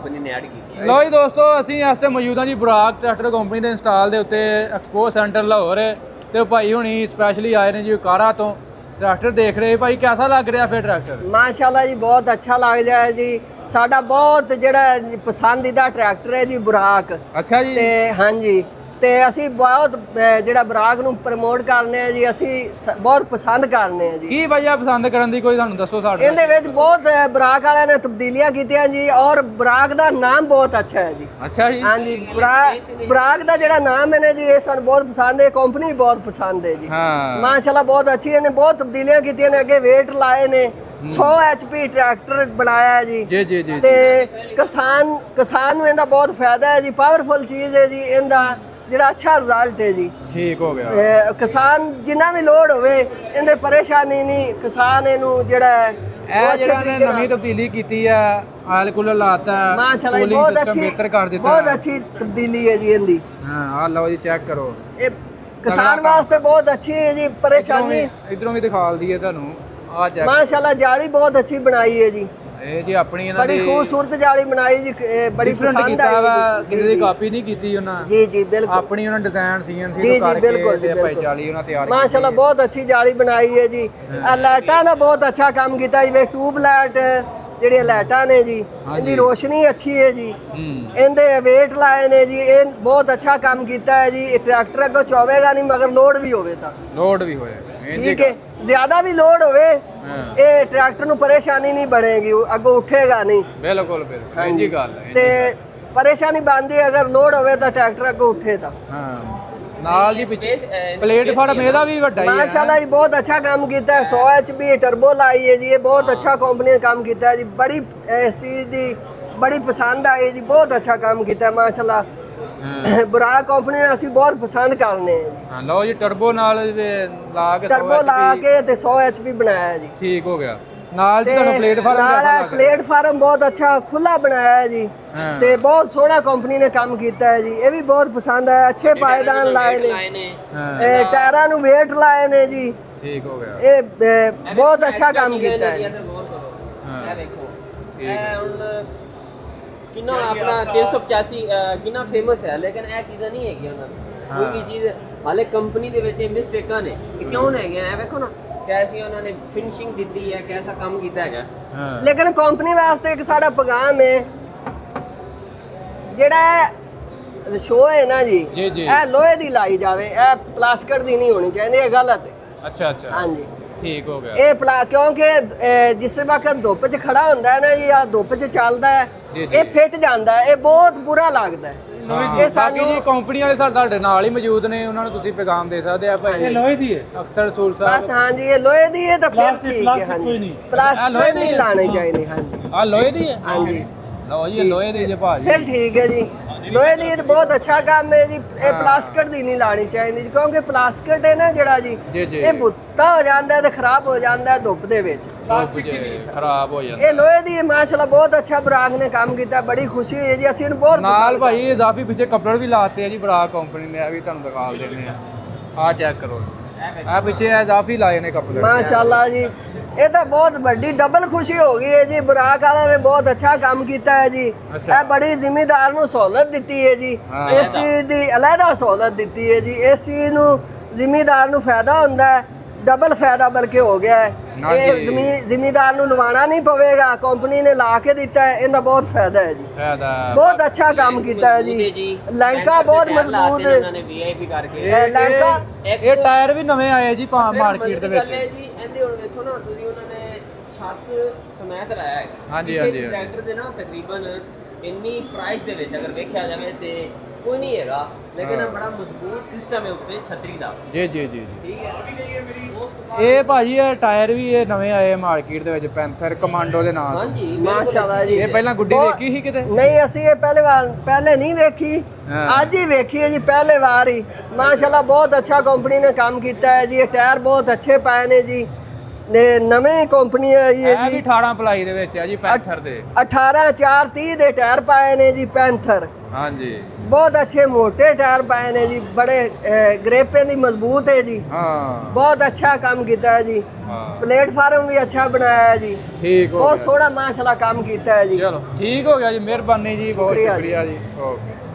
लो जी दोस्तों असी इस टाइम मौजूद हाँ जी बुराक ट्रैक्टर कंपनी के इंस्टॉल के उत्ते एक्सपो सेंटर लाहौर तो भाई हुणी स्पैशली आए ने जी कारा तो ट्रैक्टर देख रहे भाई कैसा लग रहा फिर ट्रैक्टर? माशाल्लाह जी बहुत अच्छा लग रहा है जी। साडा बहुत जिहड़ा पसंदीदा ट्रैक्टर है जी बुराक। अच्छा जी। ते हाँ जी ਤੇ ਅਸੀਂ ਬਹੁਤ ਜਿਹੜਾ ਬਰਾਕ ਨੂੰ ਪ੍ਰਮੋਟ ਕਰਨੇ ਆ ਜੀ, ਅਸੀਂ ਬਹੁਤ ਪਸੰਦ ਕਰਨੇ ਆ ਜੀ। ਕੀ ਵਜ੍ਹਾ ਪਸੰਦ ਕਰਨ ਦੀ ਕੋਈ ਤੁਹਾਨੂੰ ਦੱਸੋ ਸਾਡੇ? ਇਹਦੇ ਵਿੱਚ ਬਹੁਤ ਬਰਾਕ ਵਾਲਿਆਂ ਨੇ ਤਬਦੀਲੀਆਂ ਕੀਤੀਆਂ ਜੀ ਔਰ ਬਰਾਕ ਦਾ ਨਾਮ ਬਹੁਤ ਅੱਛਾ ਹੈ ਜੀ। ਅੱਛਾ ਜੀ। ਹਾਂ ਜੀ ਬਰਾਕ ਦਾ ਜਿਹੜਾ ਨਾਮ ਹੈ ਜੀ ਇਹ ਸਾਨੂੰ ਬਹੁਤ ਪਸੰਦ ਹੈ, ਕੰਪਨੀ ਵੀ ਬਹੁਤ ਪਸੰਦ ਹੈ ਜੀ। ਹਾਂ ਮਾਸ਼ਾਅੱਲਾ ਬਹੁਤ ਅੱਛੀ ਇਹਨੇ ਬਹੁਤ ਤਬਦੀਲੀਆਂ ਕੀਤੀਆਂ ਨੇ, ਅੱਗੇ ਵੇਟ ਲਾਏ ਨੇ 100 HP ਟਰੈਕਟਰ ਬਣਾਇਆ ਹੈ ਜੀ। ਜੀ ਜੀ ਜੀ। ਤੇ ਕਿਸਾਨ ਨੂੰ ਇਹਦਾ ਬਹੁਤ ਫਾਇਦਾ ਹੈ ਜੀ, ਪਾਵਰਫੁਲ ਚੀਜ਼ ਹੈ ਜੀ, ਇਹਦਾ ਜਿਹੜਾ ਅੱਛਾ ਰਿਜ਼ਲਟ ਹੈ ਜੀ। ਠੀਕ ਹੋ ਗਿਆ। ਕਿਸਾਨ ਜਿੰਨਾ ਵੀ ਲੋਡ ਹੋਵੇ ਇਹਦੇ ਪਰੇਸ਼ਾਨੀ ਨਹੀਂ, ਕਿਸਾਨ ਇਹਨੂੰ ਜਿਹੜਾ ਇਹ ਜਿਹੜਾ ਨੇ ਨਵੀਂ ਤਬਦੀਲੀ ਕੀਤੀ ਆ ਆਇਲ ਕੂਲਰ ਲਾਤਾ ਮਾਸ਼ਾਅੱਲਾ ਬਹੁਤ ਅੱਛੀ ਬਿਹਤਰ ਕਰ ਦਿੱਤਾ, ਬਹੁਤ ਅੱਛੀ ਤਬਦੀਲੀ ਹੈ ਜੀ ਇਹਦੀ। ਹਾਂ ਆ ਲਓ ਜੀ ਚੈੱਕ ਕਰੋ, ਇਹ ਕਿਸਾਨ ਵਾਸਤੇ ਬਹੁਤ ਅੱਛੀ ਹੈ ਜੀ। ਪਰੇਸ਼ਾਨੀ ਇਧਰੋਂ ਵੀ ਦਿਖਾ ਦਈਏ ਤੁਹਾਨੂੰ, ਆ ਚੈੱਕ ਮਾਸ਼ਾਅੱਲਾ ਜਾਲੀ ਬਹੁਤ ਅੱਛੀ ਬਣਾਈ ਹੈ ਜੀ। ਇਹ ਜੀ ਆਪਣੀ ਇਹਨਾਂ ਦੀ ਬੜੀ ਖੂਬਸੂਰਤ ਜਾਲੀ ਬਣਾਈ ਜੀ, ਬੜੀ ਪਸੰਦ ਆਈ। ਕਿਸੇ ਦੀ ਕਾਪੀ ਨਹੀਂ ਕੀਤੀ ਉਹਨਾਂ। ਜੀ ਜੀ ਬਿਲਕੁਲ ਆਪਣੀ ਉਹਨਾਂ ਡਿਜ਼ਾਈਨ ਸੀਐਨਸੀ ਤੋਂ ਕਰਕੇ ਤੇ ਭਾਈ ਜਾਲੀ ਉਹਨਾਂ ਤਿਆਰ ਕੀਤੀ। ਮਾਸ਼ਾਅੱਲਾ ਬਹੁਤ ਅੱਛੀ ਜਾਲੀ ਬਣਾਈ ਹੈ ਜੀ। ਲਾਈਟਾਂ ਦਾ ਬਹੁਤ ਅੱਛਾ ਕੰਮ ਕੀਤਾ ਜੀ, ਵੇ ਟਿਊਬ ਲਾਈਟ ਜਿਹੜੀਆਂ ਲਾਈਟਾਂ ਨੇ ਜੀ ਇਹਦੀ ਰੋਸ਼ਨੀ ਅੱਛੀ ਹੈ ਜੀ। ਇਹਦੇ ਵੇਟ ਲਾਏ ਨੇ ਜੀ, ਇਹ ਬਹੁਤ ਅੱਛਾ ਕੰਮ ਕੀਤਾ ਹੈ ਜੀ। ਇਹ ਟਰੈਕਟਰ ਅੱਗੋਂ ਚੋਵੇਗਾ ਨਹੀਂ ਮਗਰ ਲੋਡ ਵੀ ਹੋਵੇ ਤਾਂ ਲੋਡ ਵੀ ਹੋਏ ਠੀਕ ਹੈ। ਜ਼ਿਆਦਾ ਵੀ ਲੋਡ ਹੋਵੇ ਇਹ ਟਰੈਕਟਰ ਨੂੰ ਪਰੇਸ਼ਾਨੀ ਨਹੀਂ ਬਣੇਗੀ, ਅੱਗੋਂ ਉੱਠੇਗਾ ਨਹੀਂ। ਬਿਲਕੁਲ ਬਿਲਕੁਲ ਇੰਜੀ ਗੱਲ ਹੈ। ਤੇ ਪਰੇਸ਼ਾਨੀ ਬਣਦੀ ਅਗਰ ਲੋਡ ਹੋਵੇ ਤਾਂ ਟਰੈਕਟਰ ਅੱਗੋਂ ਉੱਠੇ ਤਾਂ। ਹਾਂ ਨਾਲ ਜੀ ਪਿੱਛੇ ਪਲੇਟਫਾਰਮ ਇਹਦਾ ਵੀ ਵੱਡਾ ਹੀ ਹੈ ਮਾਸ਼ਾਅੱਲਾ ਜੀ, ਬਹੁਤ ਅੱਛਾ ਕੰਮ ਕੀਤਾ ਹੈ। 100 HP ਟਰਬੋ ਲਾਈ ਹੈ ਜੀ, ਇਹ ਬਹੁਤ ਅੱਛਾ ਕੰਪਨੀ ਨੇ ਕੰਮ ਕੀਤਾ ਹੈ ਜੀ। ਬੜੀ ਇਸ ਚੀਜ਼ ਦੀ ਬੜੀ ਪਸੰਦ ਆਈ ਜੀ, ਬਹੁਤ ਅੱਛਾ ਕੰਮ ਕੀਤਾ ਹੈ ਮਾਸ਼ਾਅੱਲਾ। ਬਰਾਕ ਕੰਪਨੀ ਨੇ ਅਸੀਂ ਬਹੁਤ ਪਸੰਦ ਕਰਨੇ ਹਾਂ। ਲਓ ਜੀ ਟਰਬੋ ਨਾਲ ਲਾ ਕੇ ਟਰਬੋ ਲਾ ਕੇ ਤੇ 100 HP ਬਣਾਇਆ ਜੀ। ਠੀਕ ਹੋ ਗਿਆ। ਨਾਲ ਜੀ ਤੁਹਾਨੂੰ ਪਲੇਟਫਾਰਮ ਕੈਸਾ ਲੱਗਾ? ਪਲੇਟਫਾਰਮ ਬਹੁਤ ਅੱਛਾ ਖੁੱਲਾ ਬਣਾਇਆ ਹੈ ਜੀ ਤੇ ਬਹੁਤ ਸੋਹਣਾ ਕੰਪਨੀ ਨੇ ਕੰਮ ਕੀਤਾ ਹੈ ਜੀ। ਇਹ ਵੀ ਬਹੁਤ ਪਸੰਦ ਆਇਆ, ਅੱਛੇ ਪਾਇਦਾਨ ਲਾਏ ਨੇ, ਇਹ ਟਾਇਰਾਂ ਨੂੰ ਵੇਟ ਲਾਏ ਨੇ ਜੀ। ਠੀਕ ਹੋ ਗਿਆ। ਇਹ ਬਹੁਤ ਅੱਛਾ ਕੰਮ ਕੀਤਾ ਹੈ। ਇਹ ਦੇਖੋ ਇਹ ਹੁਣ ਕਿੰਨਾ ਆਪਣਾ 385 ਕਿੰਨਾ ਫੇਮਸ ਹੈ, ਲੇਕਿਨ ਇਹ ਚੀਜ਼ਾਂ ਨਹੀਂ ਹੈਗੀਆਂ ਉਹਨਾਂ ਦੀ। ਕੋਈ ਵੀ ਚੀਜ਼ ਹਾਲੇ ਕੰਪਨੀ ਦੇ ਵਿੱਚ ਇਹ ਮਿਸਟੇਕਾਂ ਨੇ, ਇਹ ਕਿਉਂ ਹੈਗੀਆਂ? ਇਹ ਵੇਖੋ ਨਾ ਕੈਸੀ ਉਹਨਾਂ ਨੇ ਫਿਨਿਸ਼ਿੰਗ ਦਿੱਤੀ ਹੈ, ਕੈਸਾ ਕੰਮ ਕੀਤਾ ਹੈਗਾ। ਲੇਕਿਨ ਕੰਪਨੀ ਵਾਸਤੇ ਇੱਕ ਸਾਡਾ ਪੈਗਾਮ ਹੈ, ਜਿਹੜਾ ਸ਼ੋ ਹੈ ਨਾ ਜੀ ਇਹ ਲੋਹੇ ਦੀ ਲਾਈ ਜਾਵੇ, ਇਹ ਪਲਾਸਟਿਕ ਦੀ ਨਹੀਂ ਹੋਣੀ ਚਾਹੀਦੀ, ਇਹ ਗਲਤ ਹੈ। ਅੱਛਾ ਅੱਛਾ ਹਾਂਜੀ ਠੀਕ ਹੋ ਗਿਆ। ਇਹ ਕਿਉਂਕਿ ਜਿਸ ਵਕਤ ਧੁੱਪ 'ਚ ਖੜਾ ਹੁੰਦਾ ਹੈ ਨਾ ਜੀ, ਆ ਧੁੱਪ 'ਚ ਚੱਲਦਾ ਹੈ, ਇਹ ਫਿੱਟ ਜਾਂਦਾ ਹੈ, ਇਹ ਬਹੁਤ ਬੁਰਾ ਲੱਗਦਾ ਹੈ। ਬਾਕੀ ਜੀ ਕੰਪਨੀ ਵਾਲੇ ਸਾਡੇ ਨਾਲ ਹੀ ਮੌਜੂਦ ਨੇ, ਉਹਨਾਂ ਨੂੰ ਤੁਸੀਂ ਪੈਗਾਮ ਦੇ ਸਕਦੇ ਆ ਭਾਈ। ਇਹ ਲੋਹੇ ਦੀ ਹੈ ਅਖਤਰ ਰਸੂਲ ਸਾਹਿਬ। ਬਸ ਹਾਂਜੀ ਇਹ ਲੋਹੇ ਦੀ ਹੈ ਤਾਂ ਫਿਰ ਠੀਕ ਹੈ। ਹਾਂਜੀ ਪਲਾਸਟਿਕ ਨਹੀਂ ਲਾਣੇ ਚਾਹੀਦੇ। ਹਾਂਜੀ ਆ ਲੋਹੇ ਦੀ ਹੈ। ਹਾਂਜੀ ਲਓ ਜੀ ਲੋਹੇ ਦੀ ਜੇ ਭਾਜੀ ਫਿਰ ਠੀਕ ਹੈ ਜੀ। ਲੋਹੇ ਦੀ ਤਾਂ ਬਹੁਤ ਅੱਛਾ ਕੰਮ ਹੈ ਜੀ, ਇਹ ਪਲਾਸਟਿਕ ਦੀ ਨਹੀਂ ਲਾਣੀ ਚਾਹੀਦੀ ਕਿਉਂਕਿ ਪਲਾਸਟਿਕ ਹੈ ਨਾ ਜਿਹੜਾ ਜੀ ਇਹ ਬੁੱਤਾ ਹੋ ਜਾਂਦਾ ਤੇ ਖਰਾਬ ਹੋ ਜਾਂਦਾ ਧੁੱਪ ਦੇ ਵਿੱਚ, ਖਰਾਬ ਹੋ ਜਾਂਦਾ। ਇਹ ਲੋਹੇ ਦੀ ਮਾਸ਼ਾਅੱਲਾ ਬਹੁਤ ਅੱਛਾ ਬਰਾਕ ਨੇ ਕੰਮ ਕੀਤਾ, ਬੜੀ ਖੁਸ਼ੀ ਹੈ ਜੀ। ਅਸੀਂ ਬਹੁਤ ਨਾਲ ਭਾਈ ਇਜ਼ਾਫੀ ਪਿੱਛੇ ਕੱਪੜੇ ਵੀ ਲਾਤੇ ਆ ਜੀ ਬਰਾਕ ਕੰਪਨੀ ਨੇ, ਇਹ ਵੀ ਤੁਹਾਨੂੰ ਦਿਖਾ ਦਿੰਦੇ ਆ ਚੈੱਕ ਕਰੋ, ਆ ਪਿੱਛੇ ਇਜ਼ਾਫੀ ਲਾਏ ਨੇ ਕੱਪੜੇ ਮਾਸ਼ਾਅੱਲਾ ਜੀ। ਇਹ ਤਾਂ ਬਹੁਤ ਵੱਡੀ ਡਬਲ ਖੁਸ਼ੀ ਹੋ ਗਈ ਹੈ ਜੀ, ਬਰਾਕ ਵਾਲਿਆਂ ਨੇ ਬਹੁਤ ਅੱਛਾ ਕੰਮ ਕੀਤਾ ਹੈ ਜੀ। ਇਹ ਬੜੀ ਜ਼ਿਮੀਦਾਰ ਨੂੰ ਸਹੂਲਤ ਦਿੱਤੀ ਹੈ ਜੀ, ਇਸ ਚੀਜ਼ ਦੀ ਅਲੱਗਾ ਸਹੂਲਤ ਦਿੱਤੀ ਹੈ ਜੀ। ਇਸ ਚੀਜ਼ ਨੂੰ ਜ਼ਿਮੀਦਾਰ ਨੂੰ ਫਾਇਦਾ ਹੁੰਦਾ ਹੈ, ਡਬਲ ਫਾਇਦਾ ਬਲਕਿ ਹੋ ਗਿਆ ਹੈ। ਇਹ ਜ਼ਿਮੀਦਾਰ ਨੂੰ ਲਵਾਉਣਾ ਨਹੀਂ ਪਵੇਗਾ, ਕੰਪਨੀ ਨੇ ਲਾ ਕੇ ਦਿੱਤਾ ਹੈ, ਇਹਦਾ ਬਹੁਤ ਫਾਇਦਾ ਹੈ ਜੀ। ਬਹੁਤ ਅੱਛਾ ਕੰਮ ਕੀਤਾ ਹੈ ਜੀ। ਲੈਂਕਾ ਬਹੁਤ ਮਜ਼ਬੂਤ ਹੈ, ਲੈਂਕਾ ਇਹ ਟਾਇਰ ਵੀ ਨਵੇਂ ਆਏ ਜੀ ਮਾਰਕੀਟ ਦੇ ਵਿੱਚ। ਇਹਦੇ ਹੁਣ ਵੇਖੋ ਨਾ ਤੁਸੀਂ, ਉਹਨਾਂ ਨੇ ਛੱਤ ਸਮੈਕ ਲਾਇਆ ਹੈ। ਹਾਂਜੀ ਹਾਂਜੀ ਟਰੈਕਟਰ ਦੇ ਨਾ ਤਕਰੀਬਨ ਇੰਨੀ ਪ੍ਰਾਈਸ ਦੇ ਵਿੱਚ ਅਗਰ ਵੇਖਿਆ ਜਾਵੇ ਤੇ ਕੋਈ ਨਹੀਂ ਹੈਗਾ, ਲੇਕਿਨ ਬੜਾ ਮਜ਼ਬੂਤ ਸਿਸਟਮ ਹੈ ਉੱਤੇ ਛਤਰੀ ਦਾ। ਜੀ ਜੀ ਜੀ ਠੀਕ ਹੈ। ਇਹ ਭਾਜੀ ਇਹ ਟਾਇਰ ਵੀ ਇਹ ਨਵੇਂ ਆਏ ਮਾਰਕੀਟ ਦੇ ਵਿੱਚ, ਪੈਂਥਰ ਕਮਾਂਡੋ ਦੇ ਨਾਲ। ਹਾਂਜੀ ਮਾਸ਼ਾਅੱਲਾ ਜੀ। ਇਹ ਪਹਿਲਾਂ ਗੁੱਡੀ ਵੇਖੀ ਸੀ ਕਿਤੇ? ਨਹੀਂ ਅਸੀਂ ਇਹ ਪਹਿਲੇ ਨਹੀਂ ਵੇਖੀ, ਅੱਜ ਹੀ ਵੇਖੀ ਹੈ ਜੀ, ਪਹਿਲੇ ਵਾਰ ਹੀ। ਮਾਸ਼ਾਅੱਲਾ ਬਹੁਤ ਅੱਛਾ ਕੰਪਨੀ ਨੇ ਕੰਮ ਕੀਤਾ ਹੈ ਜੀ। ਇਹ ਟਾਇਰ ਬਹੁਤ ਅੱਛੇ ਪਾਏ ਨੇ ਜੀ, ਨੇ ਨਵੇਂ ਕੰਪਨੀ ਆਈ ਹੈ ਇਹ ਜੀ ਵੀ 18 ਪਲਾਈ ਦੇ ਵਿੱਚ ਹੈ ਜੀ ਪੈਂਥਰ ਦੇ 18 430 ਦੇ ਟਾਇਰ ਪਾਏ ਨੇ ਜੀ ਪੈਂਥਰ ਹਾਂਜੀ ਬਹੁਤ ਅੱਛੇ ਮੋਟੇ ਟਾਇਰ ਪਾਏ ਨੇ ਜੀ ਬੜੇ ਗ੍ਰੇਪੇ ਦੀ ਮਜ਼ਬੂਤ ਹੈ ਜੀ ਹਾਂ ਬਹੁਤ ਅੱਛਾ ਕੰਮ ਕੀਤਾ ਹੈ ਜੀ ਹਾਂ ਪਲੇਟਫਾਰਮ ਵੀ ਅੱਛਾ ਬਣਾਇਆ ਹੈ ਜੀ ਠੀਕ ਹੋ ਬਹੁਤ ਗਿਆ ਸੋਹਣਾ ਮਾਸ਼ਾਅੱਲਾ ਕੰਮ ਕੀਤਾ ਹੈ ਜੀ ਚਲੋ ਠੀਕ ਹੋ ਗਿਆ ਜੀ ਮਿਹਰਬਾਨੀ ਜੀ ਬਹੁਤ ਸ਼ੁਕਰੀਆ ਸ਼ੁਕਰੀਆ ਜੀ ਓਕੇ